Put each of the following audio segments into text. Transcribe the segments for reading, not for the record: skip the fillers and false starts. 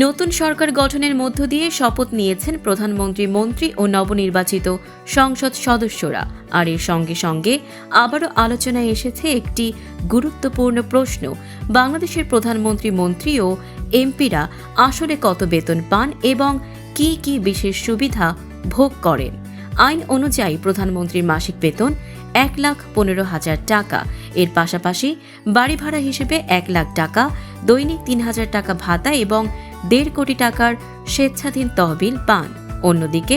নতুন সরকার গঠনের মধ্য দিয়ে শপথ নিয়েছেন প্রধানমন্ত্রী, মন্ত্রী ও নবনির্বাচিত সংসদ সদস্যরা। আর এর সঙ্গে সঙ্গে আবারও আলোচনায় এসেছে একটি গুরুত্বপূর্ণ প্রশ্ন: বাংলাদেশের প্রধানমন্ত্রী, মন্ত্রী ও এমপিরা আসলে কত বেতন পান এবং কি কি বিশেষ সুবিধা ভোগ করেন। আইন অনুযায়ী প্রধানমন্ত্রীর মাসিক বেতন 1,15,000 টাকা। এর পাশাপাশি বাড়ি ভাড়া হিসেবে 1 লাখ টাকা, দৈনিক 3,000 টাকা ভাতা এবং 1.5 কোটি টাকার স্বেচ্ছাধীন তহবিল পান। অন্যদিকে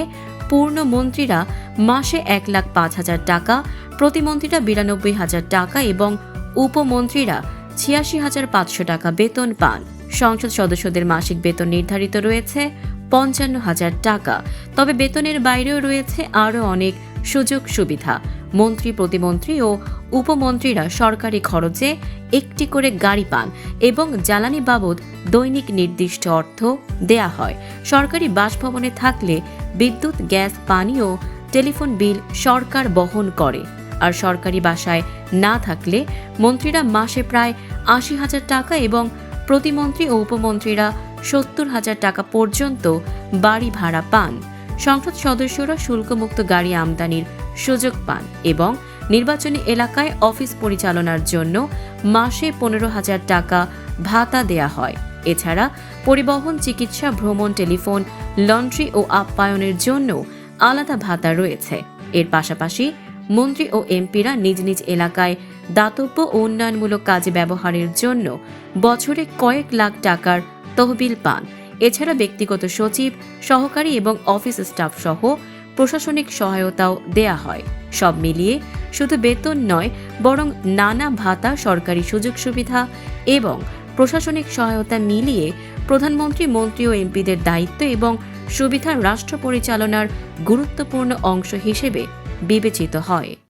পূর্ণ মন্ত্রীরা মাসে 1,05,000 টাকা, প্রতিমন্ত্রীরা 92,000 টাকা এবং উপমন্ত্রীরা 86,500 টাকা বেতন পান। সংসদ সদস্যদের মাসিক বেতন নির্ধারিত রয়েছে 55,000 টাকা। তবে বেতনের বাইরেও রয়েছে আরও অনেক সুযোগ সুবিধা। মন্ত্রী, প্রতিমন্ত্রী ও উপমন্ত্রীরা সরকারি খরচে একটি করে গাড়ি পান এবং জ্বালানি বাবদ দৈনিক নির্দিষ্ট অর্থ দেয়া হয়। সরকারি বাসভবনে থাকলে বিদ্যুৎ, গ্যাস, পানি ও টেলিফোন বিল সরকার বহন করে। আর সরকারি বাসায় না থাকলে মন্ত্রীরা মাসে প্রায় 80,000 টাকা এবং প্রতিমন্ত্রী ও উপমন্ত্রীরা 70,000 টাকা পর্যন্ত বাড়ি ভাড়া পান। সংসদ সদস্যরা শুল্কমুক্ত গাড়ি আমদানির সুযোগ পান এবং নির্বাচনী এলাকায় অফিস পরিচালনার জন্য মাসে 15,000 টাকা ভাতা দেয়া হয়। এছাড়া পরিবহন, চিকিৎসা, ভ্রমণ, টেলিফোন, লন্ড্রি ও আপ্যায়নের জন্য আলাদা ভাতা রয়েছে। এর পাশাপাশি মন্ত্রী ও এমপিরা নিজ নিজ এলাকায় দাতব্য ও উন্নয়নমূলক কাজে ব্যবহারের জন্য বছরে কয়েক লাখ টাকার তহবিল পান। এছাড়া ব্যক্তিগত সচিব, সহকারী এবং অফিস স্টাফ সহ প্রশাসনিক সহায়তাও দেয়া হয়। সব মিলিয়ে শুধু বেতন নয়, বরং নানা ভাতা, সরকারি সুযোগ সুবিধা এবং প্রশাসনিক সহায়তা মিলিয়ে প্রধানমন্ত্রী, মন্ত্রী ও এমপিদের দায়িত্ব এবং সুবিধা রাষ্ট্র পরিচালনার গুরুত্বপূর্ণ অংশ হিসেবে বিবেচিত হয়।